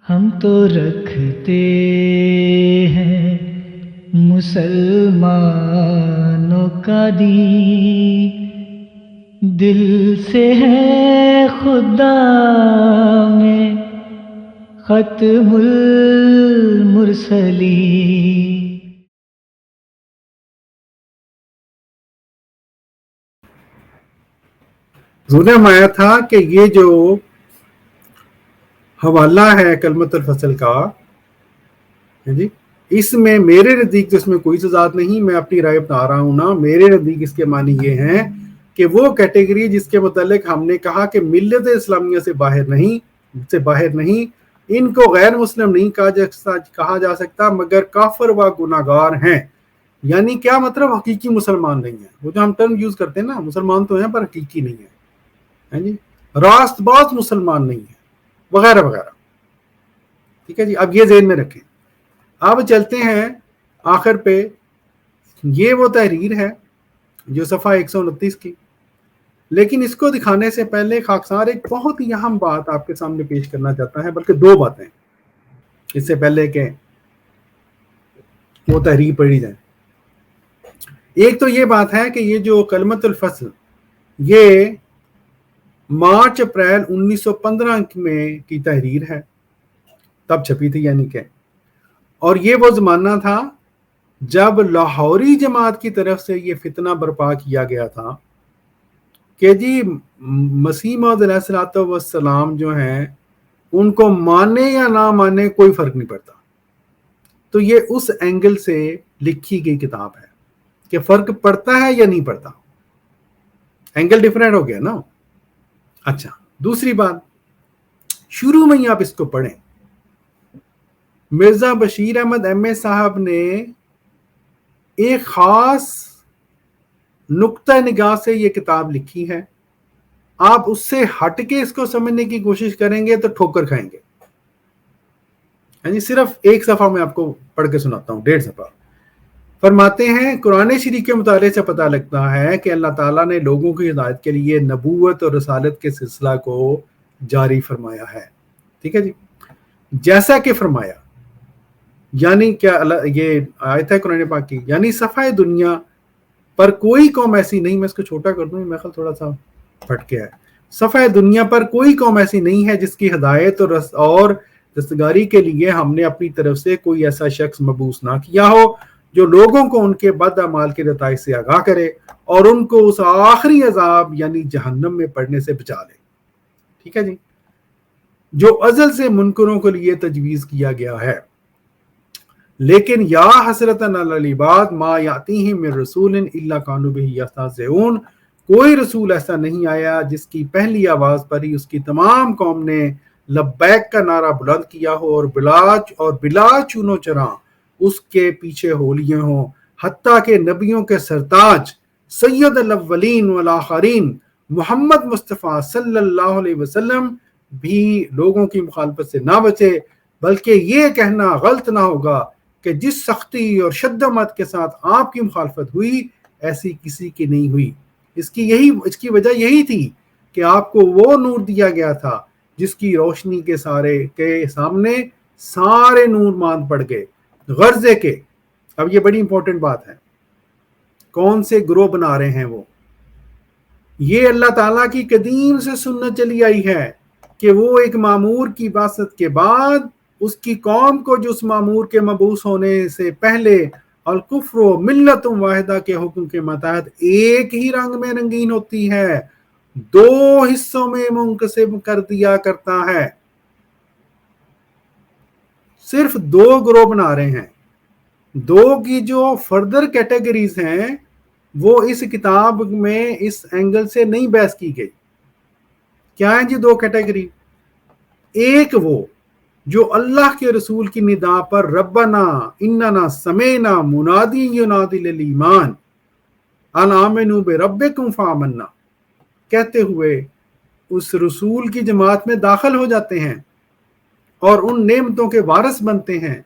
ہم تو رکھتے ہیں مسلمانوں کا دین، دل سے ہے خدا میں ختم المرسلین۔ حضور نے آیا تھا کہ یہ جو حوالہ ہے کلمۃ الفصل کا، جی اس میں میرے نزدیک تو اس میں کوئی سزاد نہیں، میں اپنی رائے بتا رہا ہوں نا۔ میرے نزدیک اس کے معنی یہ ہیں کہ وہ کیٹیگری جس کے متعلق ہم نے کہا کہ ملت اسلامیہ سے باہر نہیں، ان کو غیر مسلم نہیں کہا جا سکتا مگر کافر و گناہگار ہیں۔ یعنی کیا مطلب؟ حقیقی مسلمان نہیں ہیں، وہ جو ہم ٹرم یوز کرتے ہیں نا، مسلمان تو ہیں پر حقیقی نہیں ہیں، جی راست باز مسلمان نہیں ہے، وغیرہ وغیرہ۔ ٹھیک ہے جی، اب یہ ذہن میں رکھیں۔ اب چلتے ہیں آخر پہ، یہ وہ تحریر ہے جو صفحہ 129 کی، لیکن اس کو دکھانے سے پہلے خاکسار ایک بہت ہی اہم بات آپ کے سامنے پیش کرنا چاہتا ہے، بلکہ دو باتیں اس سے پہلے کہ وہ تحریر پڑھی جائے۔ ایک تو یہ بات ہے کہ یہ جو کلمۃ الفصل یہ مارچ اپریل 1915 میں کی تحریر ہے، تب چھپی تھی، یعنی کہ اور یہ وہ زمانہ تھا جب لاہوری جماعت کی طرف سے یہ فتنہ برپا کیا گیا تھا کہ جی مسیح موعود علیہ الصلوۃ والسلام جو ہیں ان کو مانے یا نہ مانے کوئی فرق نہیں پڑتا۔ تو یہ اس اینگل سے لکھی گئی کتاب ہے کہ فرق پڑتا ہے یا نہیں پڑتا، اینگل ڈیفرنٹ ہو گیا نا۔ اچھا، دوسری بات، شروع میں ہی آپ اس کو پڑھیں، مرزا بشیر احمد ایم اے صاحب نے ایک خاص نقطہ نگاہ سے یہ کتاب لکھی ہے، آپ اس سے ہٹ کے اس کو سمجھنے کی کوشش کریں گے تو ٹھوکر کھائیں گے۔ یعنی صرف ایک صفحہ میں آپ کو پڑھ کے سناتا ہوں، 1.5 صفحہ۔ فرماتے ہیں قرآن شریف کے مطالعے سے پتہ لگتا ہے کہ اللہ تعالیٰ نے لوگوں کی ہدایت کے لیے نبوت اور رسالت کے سلسلہ کو جاری فرمایا ہے۔ ٹھیک ہے جی، جیسا کہ فرمایا، یعنی کیا یہ آیت ہے قرآن پاک کی، یعنی صفحہ دنیا پر کوئی قوم ایسی نہیں، میں اس کو چھوٹا کر دوں، میرا خیال تھوڑا سا پھٹ کے ہے، صفحہ دنیا پر کوئی قوم ایسی نہیں ہے جس کی ہدایت اور دستگاری کے لیے ہم نے اپنی طرف سے کوئی ایسا شخص مبعوث نہ کیا ہو جو لوگوں کو ان کے بد اعمال کے نتائج سے آگاہ کرے اور ان کو اس آخری عذاب یعنی جہنم میں پڑنے سے بچا لے۔ ٹھیک ہے جی، جو ازل سے منکروں کے لیے تجویز کیا گیا ہے۔ لیکن یا حسرتاً علی العباد ما یاتیہم من رسول الا کانوا بہ یستہزئون، کوئی رسول ایسا نہیں آیا جس کی پہلی آواز پر ہی اس کی تمام قوم نے لبیک کا نعرہ بلند کیا ہو اور بلا چون و چراں اس کے پیچھے ہو لیے ہوں، حتیٰ کہ نبیوں کے سرتاج سید الاولین والآخرین محمد مصطفیٰ صلی اللہ علیہ وسلم بھی لوگوں کی مخالفت سے نہ بچے، بلکہ یہ کہنا غلط نہ ہوگا کہ جس سختی اور شدت کے ساتھ آپ کی مخالفت ہوئی ایسی کسی کی نہیں ہوئی۔ اس کی وجہ یہی تھی کہ آپ کو وہ نور دیا گیا تھا جس کی روشنی کے سامنے سارے نور ماند پڑ گئے، غرضے کے۔ اب یہ بڑی امپورٹنٹ بات ہے، کون سے گروہ بنا رہے ہیں وہ؟ یہ اللہ تعالیٰ کی قدیم سے سنت چلی آئی ہے کہ وہ ایک مامور کی بعثت کے بعد اس کی قوم کو جو اس مامور کے مبعوث ہونے سے پہلے الکفر و ملت واحدہ کے حکم کے ماتحت ایک ہی رنگ میں رنگین ہوتی ہے، 2 حصوں میں منقسم کر دیا کرتا ہے۔ صرف 2 گروہ بنا رہے ہیں، 2 کی جو فردر کیٹیگریز ہیں وہ اس کتاب میں اس اینگل سے نہیں بحث کی گئی۔ کیا ہیں جی 2 کیٹیگری؟ ایک وہ جو اللہ کے رسول کی ندا پر ربنا اننا سمعنا منادی ینادی للایمان ان آمنوا بربکم فآمنا کہتے ہوئے اس رسول کی جماعت میں داخل ہو جاتے ہیں اور ان نعمتوں کے وارث بنتے ہیں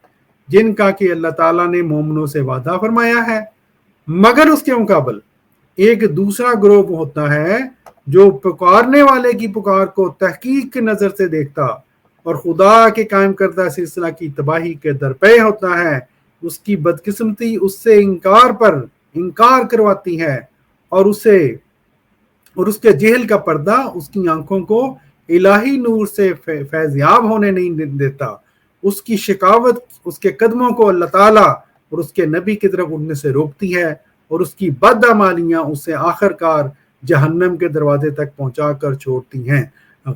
جن کا کہ اللہ تعالیٰ نے مومنوں سے وعدہ فرمایا ہے۔ مگر اس کے مقابل ایک دوسرا گروہ ہوتا ہے جو پکارنے والے کی پکار کو تحقیق کی نظر سے دیکھتا اور خدا کے قائم کردہ سلسلہ کی تباہی کے درپے ہوتا ہے، اس کی بدقسمتی اس سے انکار کرواتی ہے، اور اس کے جہل کا پردہ اس کی آنکھوں کو الہی نور سے فیضیاب ہونے نہیں دیتا، اس کی شکاوت اس کے قدموں کو اللہ تعالیٰ اور اس کے نبی کی طرف اٹھنے سے روکتی ہے، اور اس کی بدعمالیاں اسے آخر کار جہنم کے دروازے تک پہنچا کر چھوڑتی ہیں۔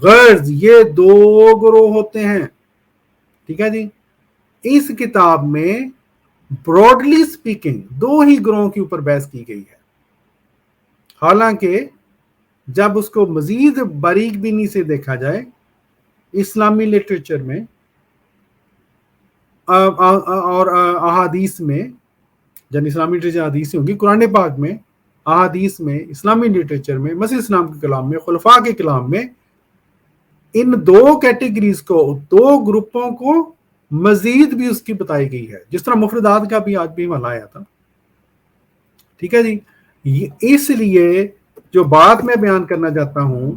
غرض یہ دو گروہ ہوتے ہیں، ٹھیک ہے جی۔ اس کتاب میں براڈلی سپیکنگ دو ہی گروہوں کے اوپر بحث کی گئی ہے، حالانکہ جب اس کو مزید باریک بینی سے دیکھا جائے اسلامی لٹریچر میں اور احادیث میں، جب اسلامی لٹریچر حدیث ہوگی، قرآن پاک میں، احادیث میں، اسلامی لٹریچر میں، مسیح اسلام کے کلام میں، خلفاء کے کلام میں، ان دو کیٹیگریز کو، دو گروپوں کو مزید بھی اس کی بتائی گئی ہے، جس طرح مفردات کا بھی آج بھی حوالہ آیا تھا، ٹھیک ہے جی۔ اس لیے جو بات میں بیان کرنا چاہتا ہوں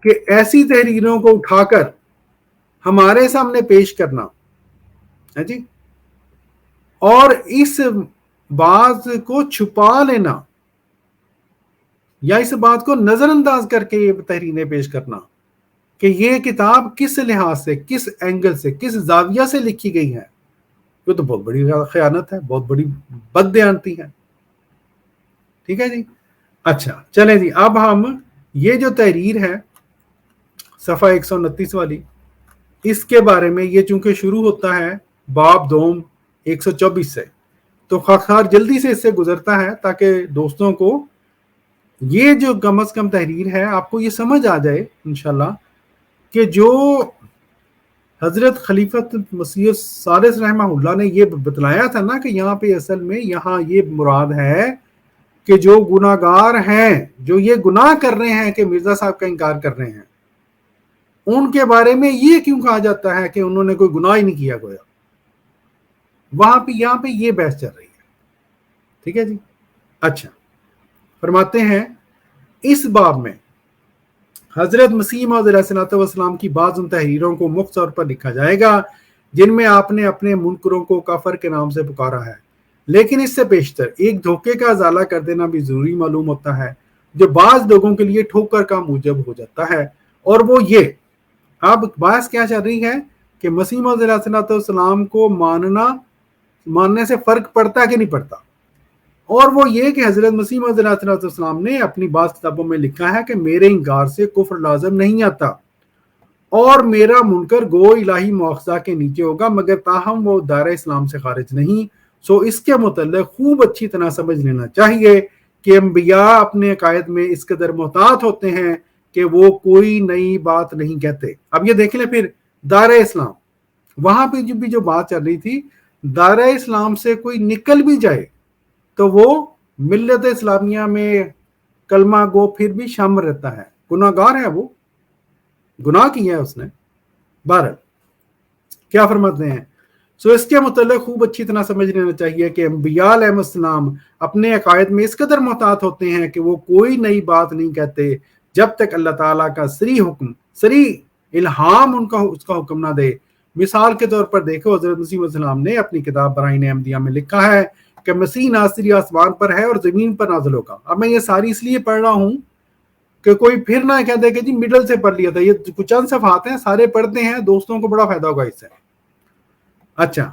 کہ ایسی تحریروں کو اٹھا کر ہمارے سامنے پیش کرنا ہے جی، اور اس بات کو چھپا لینا یا اس بات کو نظر انداز کر کے یہ تحریریں پیش کرنا کہ یہ کتاب کس لحاظ سے، کس اینگل سے، کس زاویہ سے لکھی گئی ہے، یہ تو بہت بڑی خیانت ہے، بہت بڑی بددیانتی ہے، ٹھیک ہے جی۔ اچھا چلیں جی، اب ہم یہ جو تحریر ہے صفحہ 129 والی، اس کے بارے میں، یہ چونکہ شروع ہوتا ہے باب دوم 124 سے، تو خاص جلدی سے اس سے گزرتا ہے تاکہ دوستوں کو یہ جو کم از کم تحریر ہے آپ کو یہ سمجھ آ جائے انشاءاللہ کہ جو حضرت خلیفۃ مسیح الثالث رحمہ اللہ نے یہ بتلایا تھا نا کہ یہاں پہ اصل میں یہاں یہ مراد ہے کہ جو گناہ گار ہیں، جو یہ گناہ کر رہے ہیں کہ مرزا صاحب کا انکار کر رہے ہیں، ان کے بارے میں یہ کیوں کہا جاتا ہے کہ انہوں نے کوئی گناہ ہی نہیں کیا گویا، یہاں پہ یہ بحث چل رہی ہے، ٹھیک ہے جی۔ اچھا فرماتے ہیں اس باب میں حضرت مسیح موعود علیہ الصلوۃ والسلام کی بعض ان تحریروں کو مختصر طور پر لکھا جائے گا جن میں آپ نے اپنے منکروں کو کافر کے نام سے پکارا ہے، لیکن اس سے پیشتر ایک دھوکے کا ازالہ کر دینا بھی ضروری معلوم ہوتا ہے جو بعض لوگوں کے لیے ٹھوکر کا موجب ہو جاتا ہے، اور وہ یہ، اب بحث کیا چل رہی ہے کہ مسیح موعود علیہ الصلوۃ والسلام کو ماننے سے فرق پڑتا کہ نہیں پڑتا، اور وہ یہ کہ حضرت مسیح موعود علیہ السلام نے اپنی بعض کتابوں میں لکھا ہے کہ میرے انکار سے کفر لازم نہیں آتا اور میرا منکر گو الہی مواخذہ کے نیچے ہوگا، مگر تاہم وہ دائرہ اسلام سے خارج نہیں۔ سو اس کے متعلق خوب اچھی طرح سمجھ لینا چاہیے کہ انبیاء اپنے عقائد میں اس قدر محتاط ہوتے ہیں کہ وہ کوئی نئی بات نہیں کہتے۔ اب یہ دیکھ لیں پھر دائرہ اسلام، وہاں پہ جو بات چل رہی تھی، دائرہ اسلام سے کوئی نکل بھی جائے تو وہ ملت اسلامیہ میں کلمہ گو پھر بھی شامل رہتا ہے، گناہ گار ہے، وہ گناہ کیا ہے اس نے۔ بہرحال کیا فرماتے ہیں، سو اس کے متعلق خوب اچھی طرح سمجھ لینا چاہیے کہ انبیاء علیہ السلام اپنے عقائد میں اس قدر محتاط ہوتے ہیں کہ وہ کوئی نئی بات نہیں کہتے جب تک اللہ تعالیٰ کا صریح الہام اس کا حکم نہ دے۔ مثال کے طور پر دیکھو، حضرت مسیح علیہ السلام نے اپنی کتاب براہین احمدیہ میں لکھا ہے کہ مسیح ناصری آسمان پر ہے اور زمین پر نازل ہوگا۔ اب میں یہ ساری اس لیے پڑھ رہا ہوں کہ کوئی پھر نہ کہہ دے کہ جی مڈل سے پڑھ لیا تھا، یہ کچھ چند صفحات ہیں، سارے پڑھتے ہیں، دوستوں کو بڑا فائدہ ہوگا اس سے۔ اچھا،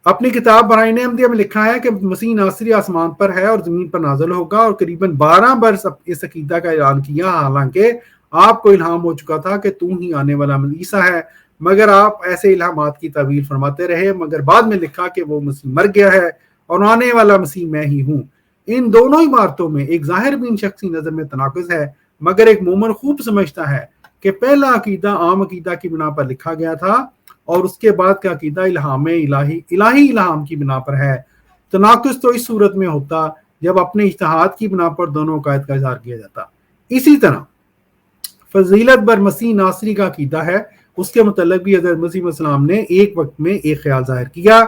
اپنی کتاب براہین احمدیہ میں لکھا ہے کہ مسیح ناصری آسمان پر ہے اور زمین پر نازل ہوگا، اور قریباً 12 برس اس عقیدہ کا اعلان کیا، حالانکہ آپ کو الہام ہو چکا تھا کہ تو ہی آنے والا عیسیٰ ہے، مگر آپ ایسے الہامات کی تعویل فرماتے رہے، مگر بعد میں لکھا کہ وہ مسیح مر گیا ہے اور آنے والا مسیح میں ہی ہوں۔ ان دونوں عبارتوں میں ایک ظاہر بین شخصی نظر میں تناقض ہے، مگر ایک مومن خوب سمجھتا ہے کہ پہلا عقیدہ عام عقیدہ کی بنا پر لکھا گیا تھا اور اس کے بعد کا عقیدہ الہی الہام کی بنا پر ہے۔ تناقض تو اس صورت میں ہوتا جب اپنے اجتہاد کی بنا پر دونوں عقائد کا اظہار کیا جاتا۔ اسی طرح فضیلت بر مسیح ناصری کا عقیدہ ہے، اس کے متعلق بھی حضرت مسیح علیہ السلام نے ایک وقت میں ایک خیال ظاہر کیا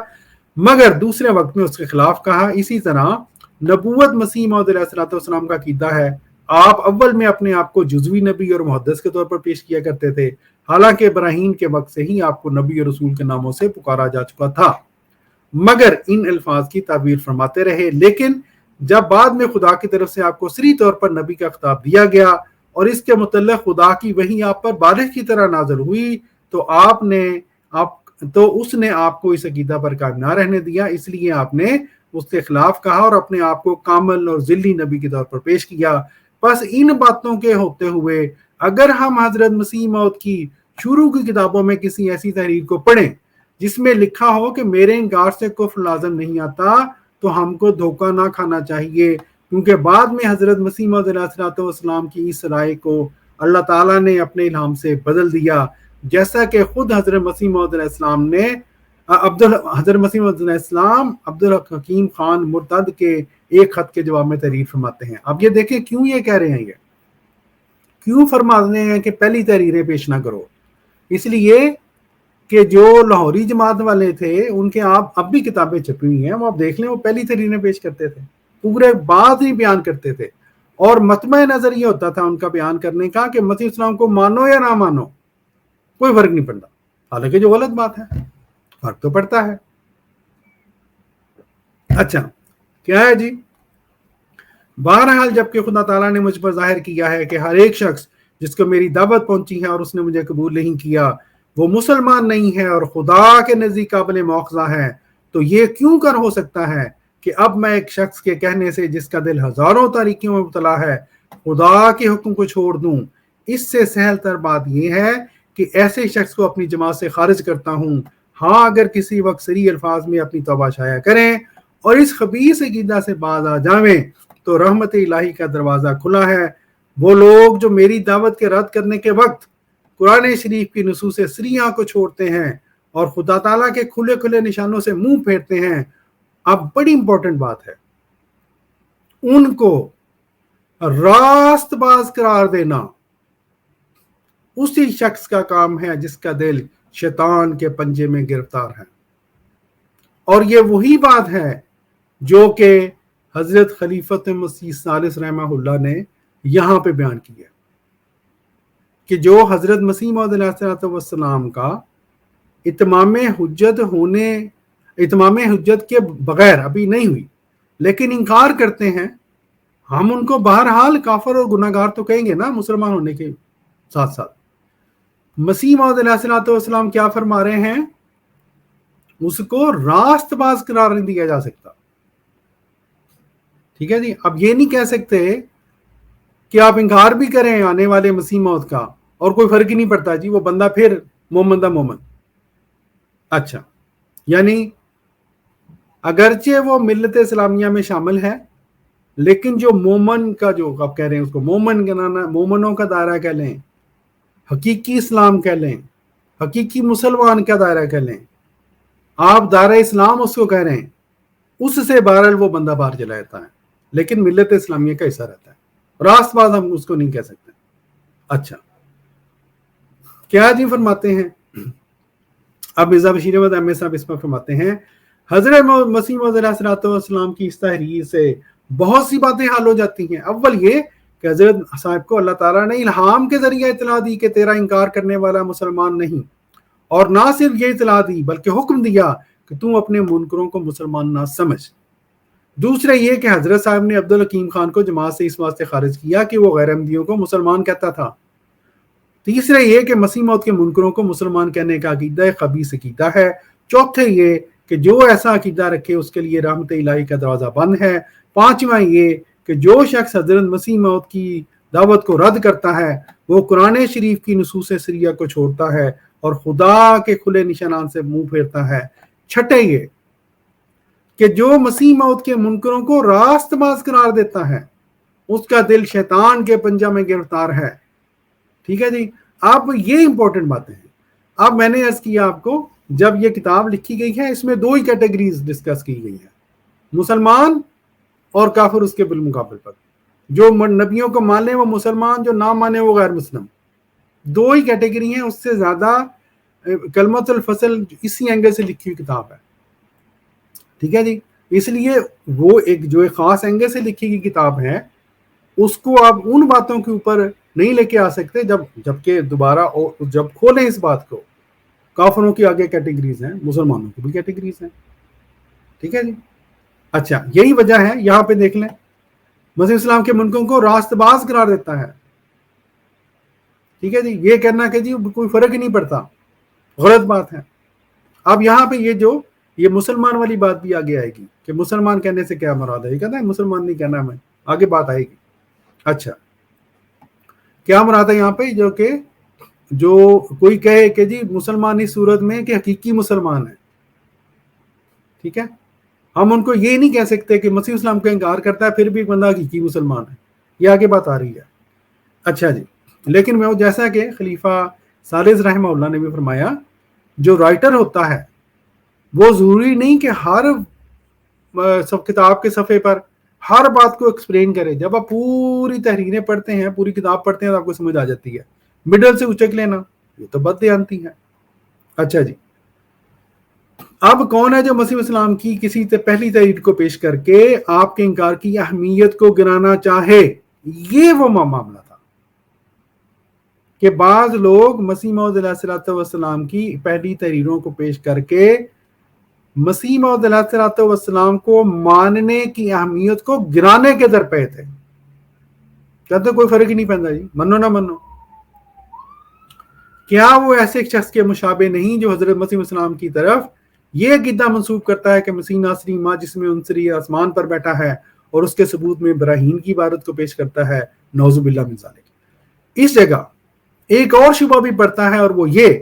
مگر دوسرے وقت میں اس کے خلاف کہا۔ اسی طرح نبوت مسیح موعود علیہ السلام کا عقیدہ ہے، آپ اول میں اپنے آپ کو جزوی نبی اور محدث کے طور پر پیش کیا کرتے تھے، حالانکہ ابراہیم کے وقت سے ہی آپ کو نبی اور رسول کے ناموں سے پکارا جا چکا تھا، مگر ان الفاظ کی تعبیر فرماتے رہے۔ لیکن جب بعد میں خدا کی طرف سے آپ کو صریح طور پر نبی کا خطاب دیا گیا اور اس کے متعلق خدا کی وحی آپ پر بارش کی طرح نازل ہوئی تو اس نے آپ کو اس عقیدہ پر قائم نہ رہنے دیا، اس لیے آپ نے اس کے خلاف کہا اور اپنے آپ کو کامل اور ذلی نبی کے طور پر پیش کیا۔ بس ان باتوں کے ہوتے ہوئے اگر ہم حضرت مسیح موعود کی شروع کی کتابوں میں کسی ایسی تحریر کو پڑھیں جس میں لکھا ہو کہ میرے انکار سے کفر لازم نہیں آتا، تو ہم کو دھوکہ نہ کھانا چاہیے، کیونکہ بعد میں حضرت مسیح موعود علیہ السلام کی اس رائے کو اللہ تعالیٰ نے اپنے الہام سے بدل دیا، جیسا کہ خود حضرت مسیح موعود علیہ السلام نے حضرت مسیح موعود علیہ السلام عبدالحکیم خان مرتد کے ایک خط کے جواب میں تحریر فرماتے ہیں۔ اب یہ دیکھیں کیوں یہ کہہ رہے ہیں، یہ کیوں فرماتے ہیں کہ پہلی تحریریں پیش نہ کرو؟ اس لیے کہ جو لاہوری جماعت والے تھے ان کے آپ اب بھی کتابیں چھپی ہوئی ہیں، وہ آپ دیکھ لیں، وہ پہلی تحریریں پیش کرتے تھے، پورے بات ہی بیان کرتے تھے، اور مطمع نظر یہ ہوتا تھا ان کا بیان کرنے کا کہ مسیح السلام کو مانو یا نہ مانو کوئی فرق نہیں پڑتا، حالانکہ جو غلط بات ہے فرق تو پڑتا ہے۔ اچھا کیا ہے جی؟ بہرحال جبکہ خدا تعالیٰ نے مجھ پر ظاہر کیا ہے کہ ہر ایک شخص جس کو میری دعوت پہنچی ہے اور اس نے مجھے قبول نہیں کیا وہ مسلمان نہیں ہے اور خدا کے نزدیک قابل مواخذہ ہے، تو یہ کیوں کر ہو سکتا ہے کہ اب میں ایک شخص کے کہنے سے جس کا دل ہزاروں تاریکیوں میں مبتلا ہے خدا کے حکم کو چھوڑ دوں؟ اس سے سہل تر بات یہ ہے کہ ایسے شخص کو اپنی جماعت سے خارج کرتا ہوں۔ ہاں اگر کسی وقت صریح الفاظ میں اپنی توبہ شائع کریں اور اس خبیث عقیدہ سے باز آ جاویں تو رحمت الہی کا دروازہ کھلا ہے۔ وہ لوگ جو میری دعوت کے رد کرنے کے وقت قرآن شریف کی نصوص صریحہ کو چھوڑتے ہیں اور خدا تعالیٰ کے کھلے کھلے نشانوں سے منہ پھیرتے ہیں، اب بڑی امپورٹنٹ بات ہے، ان کو راست باز قرار دینا اسی شخص کا کام ہے جس کا دل شیطان کے پنجے میں گرفتار ہے، اور یہ وہی بات ہے جو کہ حضرت خلیفۃ مسیح ثالث رحمہ اللہ نے یہاں پہ بیان کی ہے کہ جو حضرت مسیح موعود علیہ السلام کا اتمام حجت کے بغیر ابھی نہیں ہوئی لیکن انکار کرتے ہیں، ہم ان کو بہرحال کافر اور گناہ گار تو کہیں گے نا مسلمان ہونے کے ساتھ ساتھ۔ مسیح موعود علیہ السلام کیا فرما رہے ہیں؟ اس کو راست باز قرار نہیں دیا جا سکتا، ٹھیک ہے جی؟ اب یہ نہیں کہہ سکتے کہ آپ انکار بھی کریں آنے والے مسیح موت کا اور کوئی فرق ہی نہیں پڑتا جی، وہ بندہ پھر مومن دا مومن۔ اچھا، یعنی اگرچہ وہ ملت اسلامیہ میں شامل ہے لیکن جو مومن کا جو آپ کہہ رہے ہیں اس کو مومنوں کا دائرہ کہہ لیں، حقیقی اسلام کہہ لیں، حقیقی مسلمان کا دائرہ کہہ لیں، آپ دائرہ اسلام اس کو کہہ رہے ہیں، اس سے بہرحال وہ بندہ باہر چلا جاتا ہے لیکن ملت اسلامیہ کا حصہ رہتا ہے، راست باز ہم اس کو نہیں کہہ سکتے۔ اچھا کیا جی فرماتے ہیں؟ اب مرزا بشیر احمد احمد صاحب اس پر فرماتے ہیں حضرت مسیح موعود علیہ السلام کی اس تحریر سے بہت سی باتیں حل ہو جاتی ہیں۔ اول یہ کہ حضرت صاحب کو اللہ تعالیٰ نے الہام کے ذریعے اطلاع دی کہ تیرا انکار کرنے والا مسلمان نہیں، اور نہ صرف یہ اطلاع دی بلکہ حکم دیا کہ تم اپنے منکروں کو مسلمان نہ سمجھ۔ دوسرا یہ کہ حضرت صاحب نے عبدالحکیم خان کو جماعت سے اس واسطے خارج کیا کہ وہ غیر احمدیوں کو مسلمان کہتا تھا۔ تیسرا یہ کہ مسیح موت کے منکروں کو مسلمان کہنے کا عقیدہ ایک خبیث عقیدہ ہے۔ چوتھے یہ کہ جو ایسا عقیدہ رکھے اس کے لیے رحمت الہی کا دروازہ بند ہے۔ پانچواں یہ کہ جو شخص حضرت مسیح موت کی دعوت کو رد کرتا ہے وہ قرآن شریف کی نصوص صریحہ کو چھوڑتا ہے اور خدا کے کھلے نشانات سے منہ پھیرتا ہے۔ چھٹے یہ کہ جو مسیح موت کے منکروں کو راست باز قرار دیتا ہے اس کا دل شیطان کے پنجہ میں گرفتار ہے، ٹھیک ہے جی؟ اب یہ امپورٹنٹ باتیں ہیں۔ اب میں نے عرض کیا آپ کو جب یہ کتاب لکھی گئی ہے اس میں دو ہی کیٹیگریز ڈسکس کی گئی ہیں، مسلمان اور کافر اس کے بالمقابل پر۔ جو نبیوں کو مانے وہ مسلمان، جو نہ مانے وہ غیر مسلم، دو ہی کیٹیگری ہیں۔ اس سے زیادہ کلمۃ الفصل اسی اینگل سے لکھی ہوئی کتاب ہے، ٹھیک ہے جی؟ اس لیے وہ ایک جو خاص اینگل سے لکھی گئی کتاب ہے اس کو آپ ان باتوں کے اوپر نہیں لے کے آ سکتے جبکہ دوبارہ جب کھولیں اس بات کو، کافروں کی آگے کیٹیگریز ہیں، مسلمانوں کی بھی کیٹیگریز ہیں. ٹھیک ہے جی. اچھا یہی وجہ ہے، یہاں پہ دیکھ لیں، مسیح اسلام کے منکروں کو راست باز قرار دیتا ہے. ٹھیک ہے جی. یہ کہنا کہ جی کوئی فرق ہی نہیں پڑتا، غلط بات ہے. اب یہاں پہ یہ مسلمان والی بات بھی آگے آئے گی کہ مسلمان کہنے سے کیا مراد ہے. یہ کہتا ہے مسلمان نہیں کہنا ہمیں، آگے بات آئے گی. اچھا کیا مراد ہے یہاں پہ؟ جو کوئی کہے کہ جی مسلمان اس صورت میں کہ حقیقی مسلمان ہے. ٹھیک ہے. ہم ان کو یہ نہیں کہہ سکتے کہ مسیح اسلام کا انکار کرتا ہے پھر بھی بندہ حقیقی مسلمان ہے. یہ آگے بات آ رہی ہے. اچھا جی. لیکن میں جیسا کہ خلیفہ ثالث رحمہ اللہ نے بھی فرمایا، جو رائٹر ہوتا ہے وہ ضروری نہیں کہ ہر سب کتاب کے صفحے پر ہر بات کو ایکسپلین کرے. جب آپ پوری تحریریں پڑھتے ہیں، پوری کتاب پڑھتے ہیں تو آپ کو سمجھ آ جاتی ہے. مڈل سے اچک لینا یہ تو بد دیانتی ہے. اچھا جی. اب کون ہے جو مسیح اسلام کی کسی پہلی تحریر کو پیش کر کے آپ کے انکار کی اہمیت کو گرانا چاہے؟ یہ وہ معاملہ تھا کہ بعض لوگ مسیح موعود علیہ الصلوۃ والسلام کی پہلی تحریروں کو پیش کر کے مسیح موعود علیہ الصلوۃ والسلام کو ماننے کی اہمیت کو گرانے کے در پہ تھے. کہتے کوئی فرق ہی نہیں پڑتا جی، منو نہ منو. کیا وہ ایسے شخص کے مشابہ نہیں جو حضرت مسیح السلام کی طرف یہ عقیدہ منسوب کرتا ہے کہ مسیح ناصری ماں جس میں عنصری آسمان پر بیٹھا ہے اور اس کے ثبوت میں ابراہیم کی عبارت کو پیش کرتا ہے؟ نعوذ باللہ من ذالک. اس جگہ ایک اور شبہ بھی پڑتا ہے، اور وہ یہ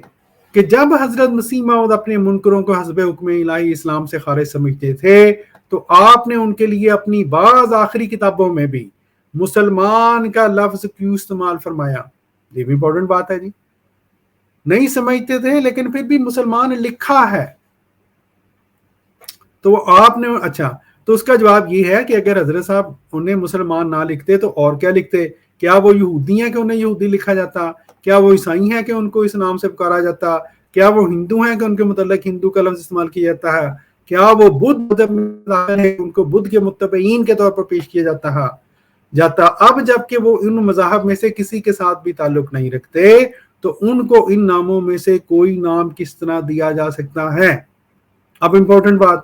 کہ جب حضرت مسیح موعود اپنے منکروں کو حسب حکم الہی اسلام سے خارج سمجھتے تھے تو آپ نے ان کے لیے اپنی بعض آخری کتابوں میں بھی مسلمان کا لفظ کیوں استعمال فرمایا؟ یہ بھی امپورٹنٹ بات ہے جی. نہیں سمجھتے تھے لیکن پھر بھی مسلمان لکھا ہے تو آپ نے اچھا تو اس کا جواب یہ ہے کہ اگر حضرت صاحب انہیں مسلمان نہ لکھتے تو اور کیا لکھتے؟ کیا وہ یہودی ہیں کہ انہیں یہودی لکھا جاتا؟ کیا وہ عیسائی ہیں کہ ان کو اس نام سے پکارا جاتا؟ کیا وہ ہندو ہیں کہ ان کے متعلق ہندو کا لفظ استعمال کیا جاتا ہے؟ کیا وہ بدھ مذہب میں ان کو بدھ کے متبعین کے طور پر پیش کیا جاتا؟ اب جب کہ وہ ان مذاہب میں سے کسی کے ساتھ بھی تعلق نہیں رکھتے تو ان کو ان ناموں میں سے کوئی نام کس طرح دیا جا سکتا ہے؟ اب امپورٹنٹ بات،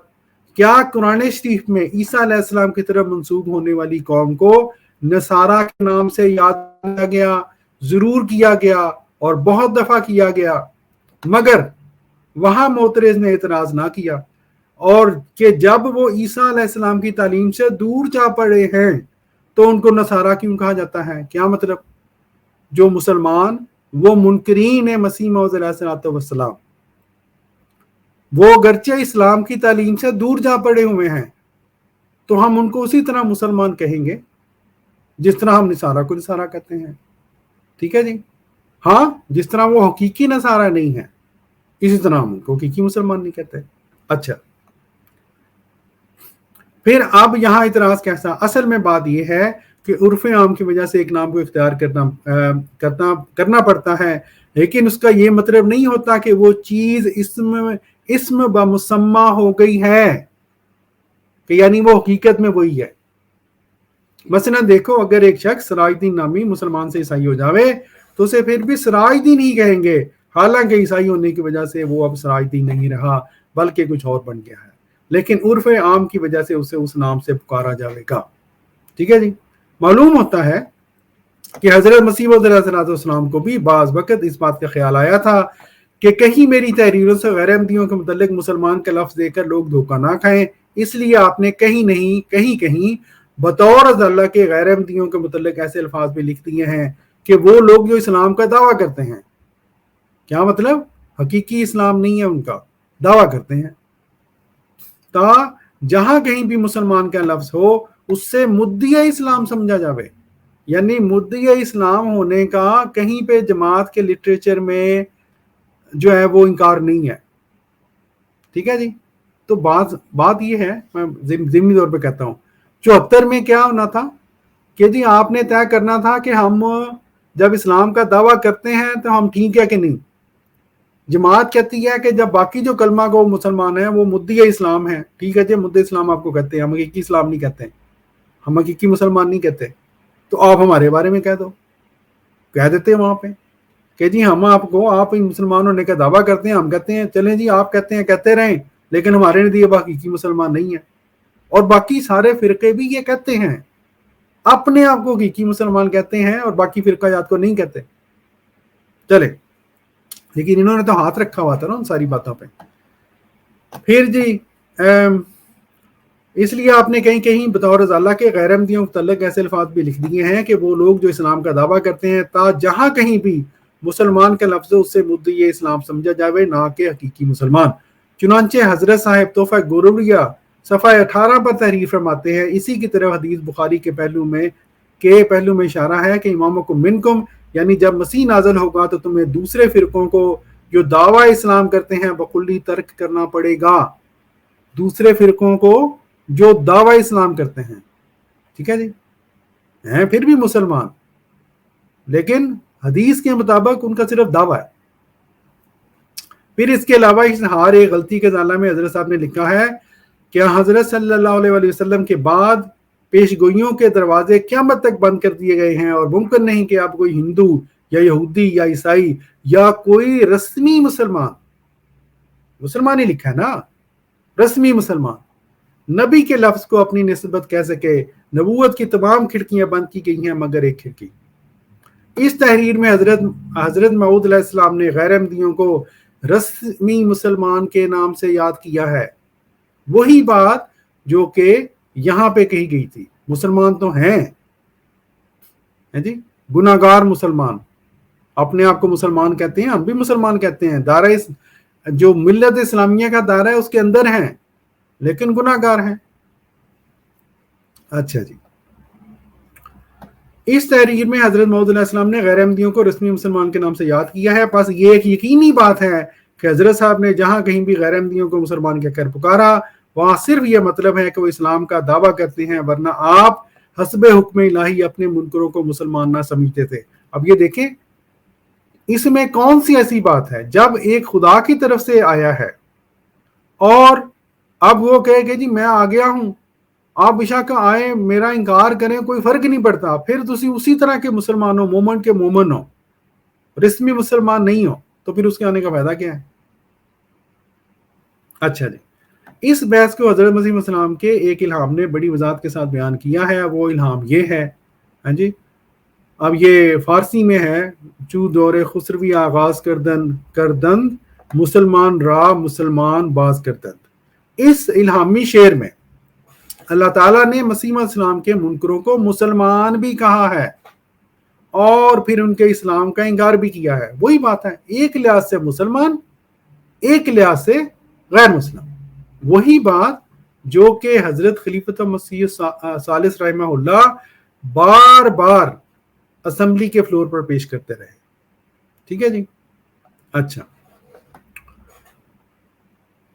کیا قرآن شریف میں عیسیٰ علیہ السلام کی طرف منسوب ہونے والی قوم کو نصارہ کے نام سے یاد کیا گیا؟ ضرور کیا گیا اور بہت دفعہ کیا گیا، مگر وہاں معترض نے اعتراض نہ کیا، اور کہ جب وہ عیسیٰ علیہ السلام کی تعلیم سے دور جا پڑے ہیں تو ان کو نصارہ کیوں کہا جاتا ہے؟ کیا مطلب؟ جو مسلمان وہ منکرین مسیح موعود علیہ الصلوۃ والسلام، وہ اگرچہ اسلام کی تعلیم سے دور جا پڑے ہوئے ہیں تو ہم ان کو اسی طرح مسلمان کہیں گے جس طرح ہم نصارہ کو نصارہ کہتے ہیں. ٹھیک ہے جی. ہاں جس طرح وہ حقیقی نصارہ نہیں ہے اسی طرح ہم ان کو حقیقی مسلمان نہیں کہتے. اچھا پھر اب یہاں اعتراض کیسا؟ اصل میں بات یہ ہے کہ عرف عام کی وجہ سے ایک نام کو اختیار کرنا پڑتا ہے، لیکن اس کا یہ مطلب نہیں ہوتا کہ وہ چیز اسم بمسمہ ہو گئی ہے، کہ یعنی وہ حقیقت میں وہی ہے. مثلا دیکھو، اگر ایک شخص سراج الدین نامی مسلمان سے عیسائی ہو جاوے تو اسے پھر بھی سراج الدین ہی کہیں گے، حالانکہ عیسائی ہونے کی وجہ سے وہ اب سراج الدین نہیں رہا بلکہ کچھ اور بن گیا ہے، لیکن عرف عام کی وجہ سے اسے اس نام سے پکارا جاوے گا. ٹھیک ہے جی. معلوم ہوتا ہے کہ حضرت مسیح علیہ السلام کو بھی بعض وقت اس بات کا خیال آیا تھا کہ کہیں میری تحریروں سے غیر احمدیوں کے متعلق مسلمان کا لفظ دے کر لوگ دھوکہ نہ کھائیں، اس لیے آپ نے کہیں بطور اللہ کے غیر احمدیوں کے متعلق ایسے الفاظ بھی لکھ دیے ہیں کہ وہ لوگ جو اسلام کا دعویٰ کرتے ہیں، کیا مطلب؟ حقیقی اسلام نہیں ہے ان کا، دعویٰ کرتے ہیں، تا جہاں کہیں بھی مسلمان کا لفظ ہو اس سے مدعی اسلام سمجھا جاوے، یعنی مدعی اسلام ہونے کا کہیں پہ جماعت کے لٹریچر میں جو ہے وہ انکار نہیں ہے. ٹھیک ہے جی. تو بات یہ ہے، میں ضمنی طور پہ کہتا ہوں، 74 میں کیا ہونا تھا کہ جی آپ نے طے کرنا تھا کہ ہم جب اسلام کا دعویٰ کرتے ہیں تو ہم ٹھیک ہے کہ نہیں. جماعت کہتی ہے کہ جب باقی جو کلمہ کو مسلمان ہیں وہ مدعی اسلام ہیں، ٹھیک ہے جی، مدعی اسلام آپ کو کہتے ہیں، ہم حقیقی اسلام نہیں کہتے، ہم حقیقی مسلمان نہیں کہتے. تو آپ ہمارے بارے میں کہہ دو، کہہ دیتے ہیں وہاں پہ کہ جی ہم آپ کو، آپ مسلمان ہونے کا دعویٰ کرتے ہیں، ہم کہتے ہیں چلیں جی آپ کہتے ہیں کہتے رہیں، لیکن ہمارے نزدیک حقیقی مسلمان نہیں ہے۔ اور باقی سارے فرقے بھی یہ کہتے ہیں، اپنے آپ کو حقیقی مسلمان کہتے ہیں اور باقی فرقہ جات کو نہیں کہتے۔ چلے، لیکن انہوں نے تو ہاتھ رکھا ہوا تھا نا ان ساری باتوں پہ۔ پھر جی اس لیے آپ نے کہیں کہیں بطور رضالہ کے غیر احمدیوں کے متعلق ایسے الفاظ بھی لکھ دیے ہیں کہ وہ لوگ جو اسلام کا دعویٰ کرتے ہیں تا جہاں کہیں بھی مسلمان کا لفظ اس سے مدعی اسلام سمجھا جاوے، نہ کہ حقیقی مسلمان۔ چنانچہ حضرت صاحب تحفہ گروریہ صفحہ 18 پر تحریر فرماتے ہیں، اسی کی طرف حدیث بخاری کے پہلو میں اشارہ ہے کہ امامکم منکم، یعنی جب مسیح نازل ہوگا تو تمہیں دوسرے فرقوں کو جو دعویٰ اسلام کرتے ہیں بکلی ترک کرنا پڑے گا۔ دوسرے فرقوں کو جو دعویٰ اسلام کرتے ہیں، ٹھیک ہے جی، ہیں پھر بھی مسلمان، لیکن حدیث کے مطابق ان کا صرف دعویٰ ہے۔ پھر اس کے علاوہ اشتہار ایک غلطی کے ضالع میں حضرت صاحب نے لکھا ہے کہ حضرت صلی اللہ علیہ وسلم کے بعد پیش گوئیوں کے دروازے قیامت تک بند کر دیے گئے ہیں، اور ممکن نہیں کہ اب کوئی ہندو یا یہودی یا عیسائی یا کوئی رسمی مسلمان ہی لکھا ہے نا، رسمی مسلمان نبی کے لفظ کو اپنی نسبت کہہ سکے۔ نبوت کی تمام کھڑکیاں بند کی گئی ہیں مگر ایک کھڑکی۔ اس تحریر میں حضرت موعود علیہ السلام نے غیر احمدیوں کو رسمی مسلمان کے نام سے یاد کیا ہے، وہی بات جو کہ یہاں پہ کہی گئی تھی۔ مسلمان تو ہیں جی، گناہگار مسلمان، اپنے آپ کو مسلمان کہتے ہیں، ہم بھی مسلمان کہتے ہیں، دائرہ جو ملت اسلامیہ کا دائرہ ہے اس کے اندر ہیں، لیکن گناہگار ہیں۔ اچھا جی، اس تحریر میں حضرت موعود علیہ السلام نے غیر احمدیوں کو رسمی مسلمان کے نام سے یاد کیا ہے۔ پس یہ ایک یقینی بات ہے کہ حضرت صاحب نے جہاں کہیں بھی غیر احمدیوں کو مسلمان کہہ کر پکارا، وہاں صرف یہ مطلب ہے کہ وہ اسلام کا دعویٰ کرتے ہیں، ورنہ آپ حسب حکم الہی اپنے منکروں کو مسلمان نہ سمجھتے تھے۔ اب یہ دیکھیں اس میں کون سی ایسی بات ہے جب ایک خدا کی طرف سے آیا ہے اور اب وہ کہے کہ جی میں آ گیا ہوں، آپ بشک آئے میرا انکار کریں کوئی فرق نہیں پڑتا، پھر تسی اسی طرح کے مسلمان ہو، مومن کے مومن ہو، رسمی مسلمان نہیں ہو، تو پھر اس کے آنے کا فائدہ کیا ہے؟ اچھا جی، اس بحث کو حضرت مسیح علیہ السلام کے ایک الہام نے بڑی وضاحت کے ساتھ بیان کیا ہے۔ وہ الہام یہ ہے، ہاں جی، اب یہ فارسی میں ہے، چو دور خسروی آغاز کردند مسلمان را مسلمان باز کردند۔ اس الہامی شعر میں اللہ تعالیٰ نے مسیح علیہ السلام کے منکروں کو مسلمان بھی کہا ہے اور پھر ان کے اسلام کا انکار بھی کیا ہے۔ وہی بات ہے، ایک لحاظ سے مسلمان، ایک لحاظ سے غیر مسلم، وہی بات جو کہ حضرت خلیفۃ مسیح ثالث رحمہ اللہ بار بار اسمبلی کے فلور پر پیش کرتے رہے، ٹھیک ہے جی۔ اچھا،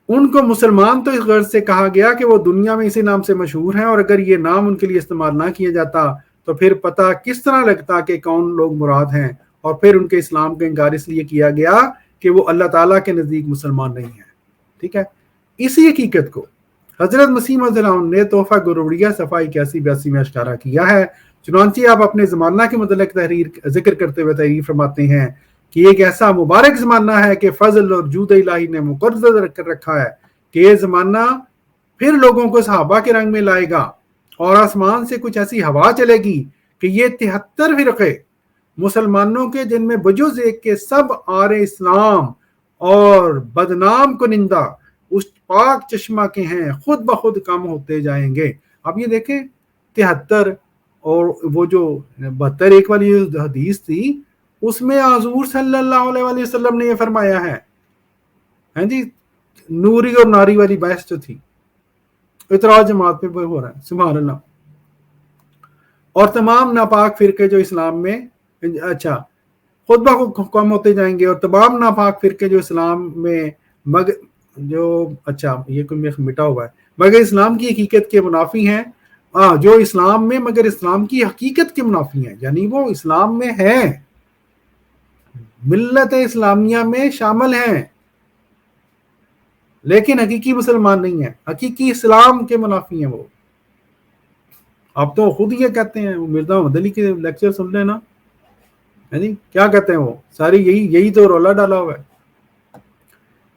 ان کو مسلمان تو اس غرض سے کہا گیا کہ وہ دنیا میں اسی نام سے مشہور ہیں، اور اگر یہ نام ان کے لیے استعمال نہ کیا جاتا تو پھر پتہ کس طرح لگتا کہ کون لوگ مراد ہیں، اور پھر ان کے اسلام کا انکار اس لیے کیا گیا کہ وہ اللہ تعالیٰ کے نزدیک مسلمان نہیں ہیں، ٹھیک ہے۔ اسی حقیقت کو حضرت مسیح علیہ السلام نے تحفہ گروریہ صفحہ 81-82 میں اشارہ کیا ہے۔ چنانچہ آپ اپنے زمانہ کے متعلق ذکر کرتے ہوئے تحریر فرماتے ہیں کہ ایک ایسا مبارک زمانہ ہے کہ فضل اور جود الہی نے مقرر کر رکھا ہے کہ یہ زمانہ پھر لوگوں کو صحابہ کے رنگ میں لائے گا، اور آسمان سے کچھ ایسی ہوا چلے گی کہ یہ 73 فرقے مسلمانوں کے، جن میں بجز ایک کے سب آر اسلام اور بدنام کنندہ اس پاک چشمہ کے ہیں، خود بخود کم ہوتے جائیں گے۔ اب یہ دیکھیں 73 اور وہ جو 72 ایک والی جو حدیث تھی اس میں حضور صلی اللہ علیہ وسلم نے یہ فرمایا ہے، ہاں جی، نوری اور ناری والی بحث جو تھی اعتراض جماعت پہ ہو رہا ہے، سبحان اللہ۔ اور تمام ناپاک فرقے جو اسلام میں، اچھا، خود بخود کم ہوتے جائیں گے، اور تمام ناپاک فرقے جو اسلام میں اچھا یہ کوئی مٹا ہوا ہے، مگر اسلام کی حقیقت کے منافی ہیں، جو اسلام میں مگر اسلام کی حقیقت کے منافی ہیں، یعنی وہ اسلام میں ہیں، ملت اسلامیہ میں شامل ہیں، لیکن حقیقی مسلمان نہیں ہیں، حقیقی اسلام کے منافی ہیں وہ۔ اب تو خود یہ کہتے ہیں، مرزا محمد علی کے لیکچر سن لینا ہے جی، کیا کہتے ہیں وہ ساری یہی تو رولا ڈالا ہوا ہے.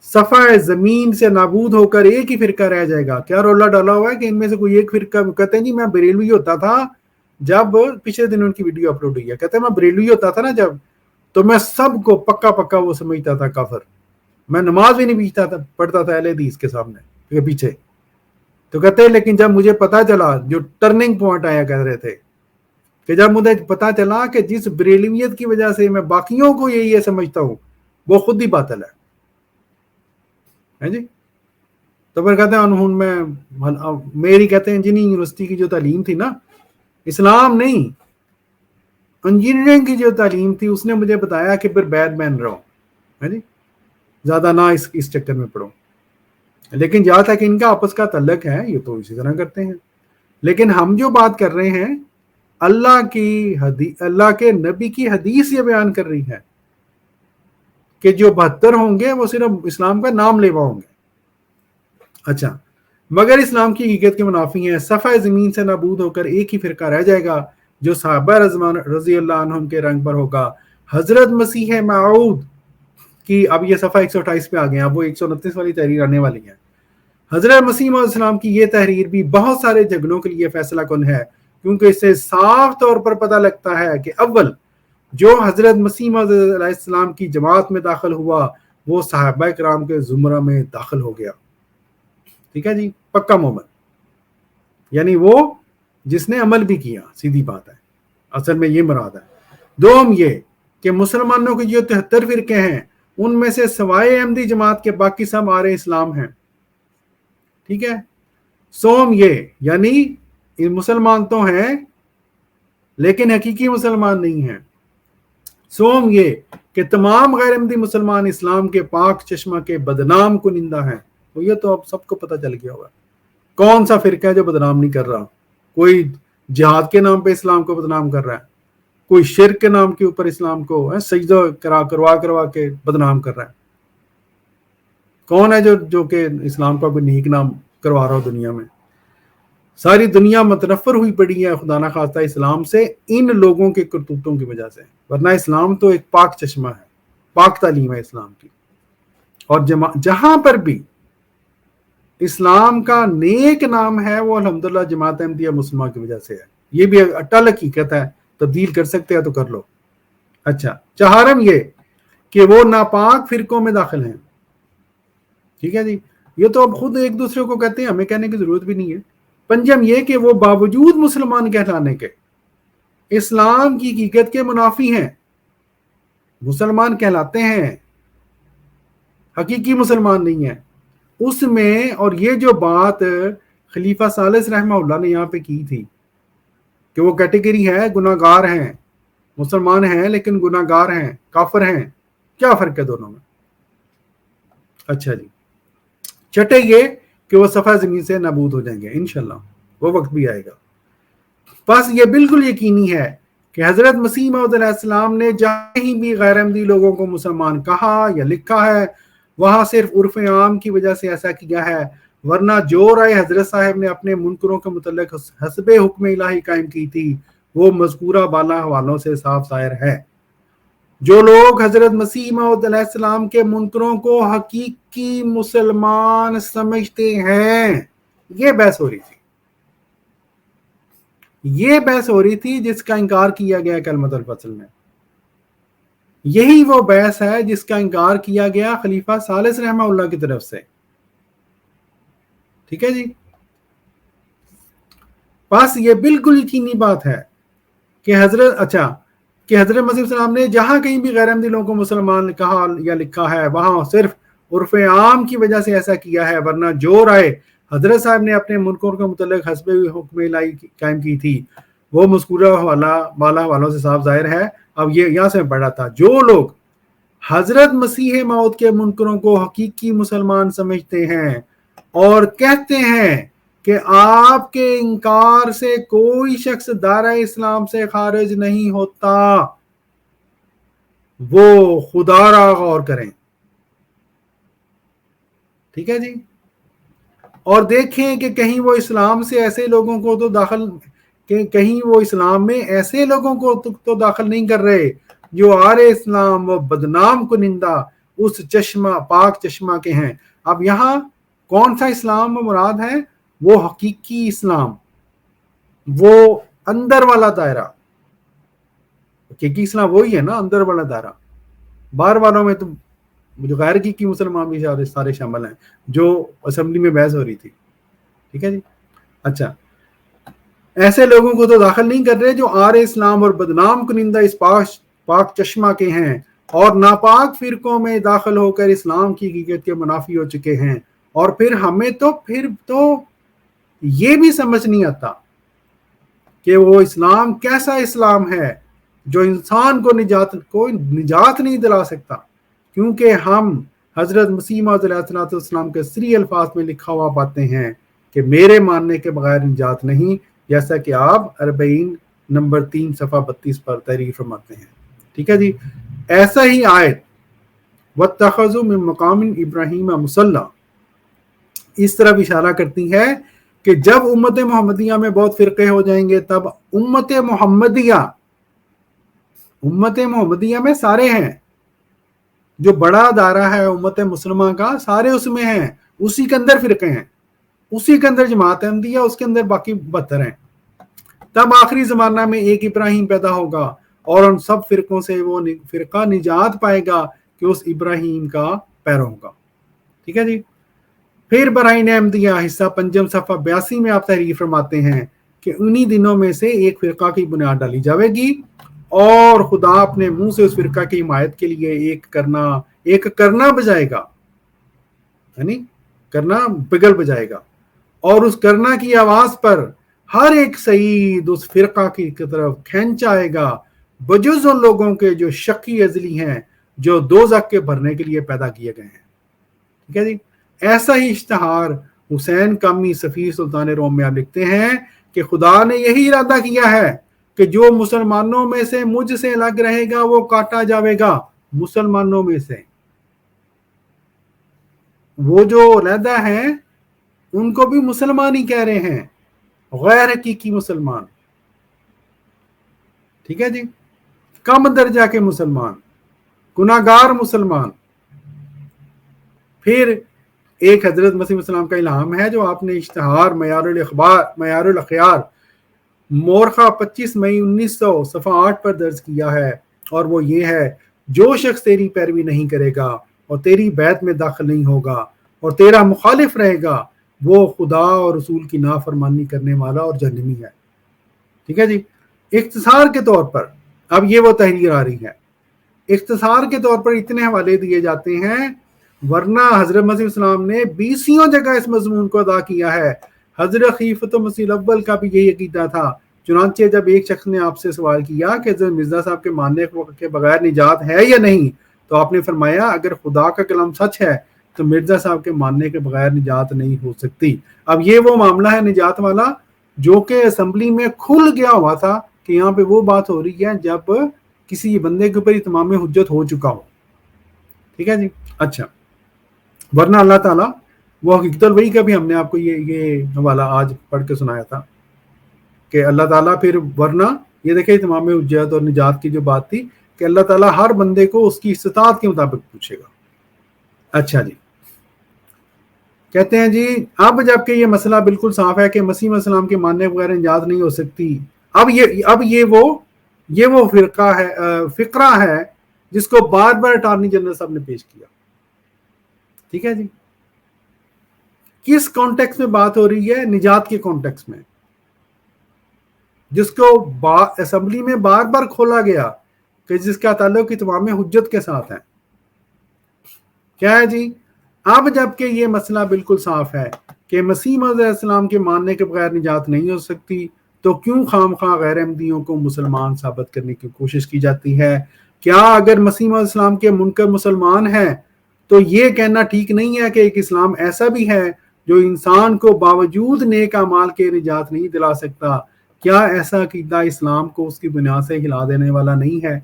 صفحہ زمین سے نابود ہو کر ایک ہی فرقہ رہ جائے گا. کیا رولا ڈالا ہوا ہے کہ ان میں سے کوئی ایک فرقہ. کہتے ہیں جی میں بریلوی ہوتا تھا جب، پچھلے دن ان کی ویڈیو اپلوڈ ہوئی ہے، کہتے ہیں میں بریلوی ہوتا تھا نا جب، تو میں سب کو پکا وہ سمجھتا تھا کافر. میں نماز بھی نہیں پڑھتا تھا اہل حدیث کے سامنے پیچھے. تو کہتے ہیں لیکن جب مجھے پتا چلا، جو ٹرننگ پوائنٹ آیا کہہ رہے تھے کہ جب مجھے پتا چلا کہ جس بریلویت کی وجہ سے میں باقیوں کو یہ سمجھتا ہوں وہ خود ہی باطل ہے جی. تو پھر کہتے ہیں میں میری کہتے ہیں انجینئرنگ یونیورسٹی کی جو تعلیم تھی نا، اسلام نہیں انجینئرنگ کی جو تعلیم تھی، اس نے مجھے بتایا کہ پھر بیڈ مین رہو ہے جی، زیادہ نہ اس چکر میں پڑھو. لیکن جہاں تک ان کا آپس کا تعلق ہے یہ تو اسی طرح کرتے ہیں. لیکن ہم جو بات کر رہے ہیں، اللہ کے نبی کی حدیث یہ بیان کر رہی ہے کہ جو 72 ہوں گے وہ صرف اسلام کا نام لیوا ہوں گے. اچھا، مگر اسلام کی حقیقت کے منافی ہیں. صفحہ زمین سے نابود ہو کر ایک ہی فرقہ رہ جائے گا جو صحابہ رضی اللہ عنہم کے رنگ پر ہوگا. حضرت مسیح موعود کی، اب یہ صفحہ 128 پہ آ گئے ہیں، اب وہ 129 والی تحریر آنے والی ہے. حضرت مسیح علیہ السلام کی یہ تحریر بھی بہت سارے جھگڑوں کے لیے فیصلہ کن ہے، کیونکہ اس سے صاف طور پر پتہ لگتا ہے کہ اول جو حضرت مسیح علیہ السلام کی جماعت میں داخل ہوا وہ صحابہ کرام کے زمرہ میں داخل ہو گیا. ٹھیک ہے جی، پکا مومن، یعنی وہ جس نے عمل بھی کیا، سیدھی بات ہے، اصل میں یہ مراد ہے. دوم یہ کہ مسلمانوں کے جو 73 فرقے ہیں ان میں سے سوائے احمدی جماعت کے باقی سب آرے اسلام ہیں. ٹھیک ہے. سوم یہ یعنی مسلمان تو ہیں لیکن حقیقی مسلمان نہیں ہیں. سوم یہ کہ تمام غیر احمدی مسلمان اسلام کے پاک چشمہ کے بدنام کنندہ ہیں. تو یہ تو اب سب کو پتہ چل گیا ہوگا کون سا فرقہ ہے جو بدنام نہیں کر رہا. کوئی جہاد کے نام پہ اسلام کو بدنام کر رہا ہے، کوئی شرک کے نام کے اوپر اسلام کو سجدہ کروا کے بدنام کر رہا ہے. کون ہے جو کہ اسلام کا کوئی نیک نام کروا رہا ہو دنیا میں. ساری دنیا متنفر ہوئی پڑی ہے خدا نہ خواستہ اسلام سے ان لوگوں کے کرتوتوں کی وجہ سے، ورنہ اسلام تو ایک پاک چشمہ ہے، پاک تعلیم ہے اسلام کی. اور جہاں پر بھی اسلام کا نیک نام ہے وہ الحمدللہ جماعت احمدیہ مسلمہ کی وجہ سے ہے. یہ بھی اٹل حقیقت ہے، تبدیل کر سکتے ہیں تو کر لو. اچھا، چہارم یہ کہ وہ ناپاک فرقوں میں داخل ہیں. ٹھیک ہے جی، یہ تو اب خود ایک دوسرے کو کہتے ہیں، ہمیں کہنے کی ضرورت بھی نہیں ہے. پنجم یہ کہ وہ باوجود مسلمان کہلانے کے اسلام کی حقیقت کے منافی ہیں. مسلمان کہلاتے ہیں، حقیقی مسلمان نہیں ہیں اس میں. اور یہ جو بات خلیفہ ثالث رحمہ اللہ نے یہاں پہ کی تھی کہ وہ کیٹیگری ہے گناہگار ہیں، مسلمان ہیں لیکن گناہگار ہیں، کافر ہیں، کیا فرق ہے دونوں میں؟ اچھا جی، چھٹے یہ کہ وہ صفحہ زمین سے نابود ہو جائیں گے انشاءاللہ، وہ وقت بھی آئے گا. بس یہ بالکل یقینی ہے کہ حضرت مسیح موعود علیہ السلام نے جہاں ہی بھی غیر احمدی لوگوں کو مسلمان کہا یا لکھا ہے وہاں صرف عرف عام کی وجہ سے ایسا کیا ہے، ورنہ جو رائے حضرت صاحب نے اپنے منکروں کے متعلق حسب حکم الہی قائم کی تھی وہ مذکورہ بالا حوالوں سے صاف ظاہر ہے. جو لوگ حضرت مسیح موعود علیہ السلام کے منکروں کو حقیقی مسلمان سمجھتے ہیں، یہ بحث ہو رہی تھی جس کا انکار کیا گیا کلمۃ الفصل میں. یہی وہ بحث ہے جس کا انکار کیا گیا خلیفہ ثالث رحمہ اللہ کی طرف سے. ٹھیک ہے جی، بس یہ بالکل یقینی بات ہے کہ حضرت مسیح السلام نے جہاں کہیں بھی غیر احمدی لوگوں کو مسلمان کہا یا لکھا ہے وہاں صرف عرف عام کی وجہ سے ایسا کیا ہے، ورنہ جو رائے حضرت صاحب نے اپنے منکروں کے متعلق حسب حکم الہی قائم کی تھی وہ مذکورہ بالا حوالوں سے صاف ظاہر ہے. اب یہ یہاں سے پڑھا تھا، جو لوگ حضرت مسیح موعود کے منکروں کو حقیقی مسلمان سمجھتے ہیں اور کہتے ہیں کہ آپ کے انکار سے کوئی شخص دائرہ اسلام سے خارج نہیں ہوتا، وہ خدا را غور کریں. ٹھیک ہے جی، اور دیکھیں کہ کہیں وہ اسلام سے ایسے لوگوں کو تو داخل کہ کہیں وہ اسلام میں ایسے لوگوں کو تو داخل نہیں کر رہے جو آر اسلام و بدنام کنندہ اس چشمہ پاک چشمہ کے ہیں۔ اب یہاں کون سا اسلام مراد ہے؟ وہ حقیقی اسلام، وہ اندر والا دائرہ۔ حقیقی اسلام وہی ہے نا، اندر والا دائرہ۔ باہر والوں میں تو جو غیر حقیقی مسلمان بھی سارے شامل ہیں، جو اسمبلی میں بحث ہو رہی تھی، ٹھیک ہے جی۔ اچھا، ایسے لوگوں کو تو داخل نہیں کر رہے جو آر اسلام اور بدنام کنندہ اس پاک چشمہ کے ہیں اور ناپاک فرقوں میں داخل ہو کر اسلام کی حقیقت کے منافی ہو چکے ہیں۔ اور پھر ہمیں تو یہ بھی سمجھ نہیں آتا کہ وہ اسلام کیسا اسلام ہے جو انسان کو نجات نہیں دلا سکتا، کیونکہ ہم حضرت مسیح موعود علیہ السلام کے سری الفاظ میں لکھا ہوا پاتے ہیں کہ میرے ماننے کے بغیر نجات نہیں، جیسا کہ آپ 40 نمبر 3 صفحہ 32 پر تحریر فرماتے ہیں، ٹھیک ہے جی۔ ایسا ہی آیت وَاتَّخَذُوا مِن مَقَامِ إِبْرَاهِيمَ مُصَلًّى اس طرف اشارہ کرتی ہے کہ جب امت محمدیہ میں بہت فرقے ہو جائیں گے تب امت محمدیہ میں سارے ہیں، جو بڑا دائرہ ہے امت مسلمہ کا، سارے اس میں ہیں، اسی کے اندر فرقے ہیں، اسی کے اندر جماعت احمدیہ، اس کے اندر باقی 72 ہیں۔ تب آخری زمانہ میں ایک ابراہیم پیدا ہوگا اور ان سب فرقوں سے وہ فرقہ نجات پائے گا کہ اس ابراہیم کا پیرو ہوگا، ٹھیک ہے جی۔ پھر برائن احمدیہ حصہ 5 صفحہ 82 میں آپ تحریر فرماتے ہیں کہ انہی دنوں میں سے ایک فرقہ کی بنیاد ڈالی جاوے گی اور خدا اپنے منہ سے اس فرقہ کی حمایت کے لیے ایک کرنا بجائے گا، یعنی کرنا بگل بجائے گا، اور اس کرنا کی آواز پر ہر ایک سعید اس فرقہ کی طرف کھینچ آئے گا، بجز ان لوگوں کے جو شقی ازلی ہیں، جو دوزخ کے بھرنے کے لیے پیدا کیے گئے ہیں، ٹھیک ہے جی۔ ایسا ہی اشتہار حسین کامی سفیر سلطان روم میں آپ لکھتے ہیں کہ خدا نے یہی ارادہ کیا ہے کہ جو مسلمانوں میں سے مجھ سے الگ رہے گا وہ کاٹا جاوے گا۔ مسلمانوں میں سے وہ جو علیحدہ ہیں ان کو بھی مسلمان ہی کہہ رہے ہیں، غیر حقیقی مسلمان، ٹھیک ہے جی، کم درجہ کے مسلمان، گناہگار مسلمان۔ پھر ایک حضرت مسیح السلام کا الہام ہے جو آپ نے اشتہار معیار الاخیار مورخہ 25 مئی 1900 صفحہ 8 پر درج کیا ہے، اور وہ یہ ہے: جو شخص تیری پیروی نہیں کرے گا اور تیری بیعت میں داخل نہیں ہوگا اور تیرا مخالف رہے گا، وہ خدا اور رسول کی نافرمانی کرنے والا اور جہنمی ہے، ٹھیک ہے جی۔ اختصار کے طور پر اب یہ وہ تحریر آ رہی ہے، اختصار کے طور پر اتنے حوالے دیے جاتے ہیں، ورنہ حضرت مسیح السلام نے 20 جگہ اس مضمون کو ادا کیا ہے۔ حضرت خلیفۃ المسیح الاول کا بھی یہی عقیدہ تھا۔ چنانچہ جب ایک شخص نے آپ سے سوال کیا کہ حضرت مرزا صاحب کے ماننے کے بغیر نجات ہے یا نہیں، تو آپ نے فرمایا اگر خدا کا کلام سچ ہے تو مرزا صاحب کے ماننے کے بغیر نجات نہیں ہو سکتی۔ اب یہ وہ معاملہ ہے نجات والا جو کہ اسمبلی میں کھل گیا ہوا تھا کہ یہاں پہ وہ بات ہو رہی ہے جب کسی بندے کے اوپر اتمام حجت ہو چکا ہو، ٹھیک ہے جی۔ اچھا، ورنہ اللہ تعالیٰ وہ حقیقت الوحی کا بھی ہم نے آپ کو یہ حوالہ آج پڑھ کے سنایا تھا کہ اللہ تعالیٰ پھر ورنہ یہ دیکھیں اتمام حجت اور نجات کی جو بات تھی کہ اللہ تعالیٰ ہر بندے کو اس کی استطاعت کے مطابق پوچھے گا۔ اچھا جی، کہتے ہیں جی اب جب کہ یہ مسئلہ بالکل صاف ہے کہ مسیح علیہ السلام کے ماننے بغیر نجات نہیں ہو سکتی، اب یہ وہ فقرہ ہے جس کو بار بار اٹارنی جنرل صاحب نے پیش کیا، ٹھیک ہے جی۔ کس کانٹیکس میں بات ہو رہی ہے؟ نجات کے کانٹیکس میں، جس کو اسمبلی میں بار بار کھولا گیا کہ جس کا تعلق اتمام حجت کے ساتھ ہے۔ کیا ہے جی؟ اب جب کہ یہ مسئلہ بالکل صاف ہے کہ مسیح موعود علیہ السلام کے ماننے کے بغیر نجات نہیں ہو سکتی، تو کیوں خام خواہ غیر احمدیوں کو مسلمان ثابت کرنے کی کوشش کی جاتی ہے؟ کیا اگر مسیح موعود علیہ السلام کے منکر مسلمان ہیں تو یہ کہنا ٹھیک نہیں ہے کہ ایک اسلام ایسا بھی ہے جو انسان کو باوجود نیک اعمال کے نجات نہیں دلا سکتا؟ کیا ایسا عقیدہ اسلام کو اس کی بنیاد سے ہلا دینے والا نہیں ہے؟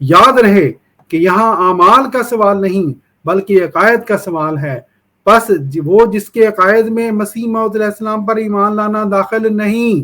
یاد رہے کہ یہاں اعمال کا سوال نہیں بلکہ عقائد کا سوال ہے، پس وہ جس کے عقائد میں مسیح موعود علیہ السلام پر ایمان لانا داخل نہیں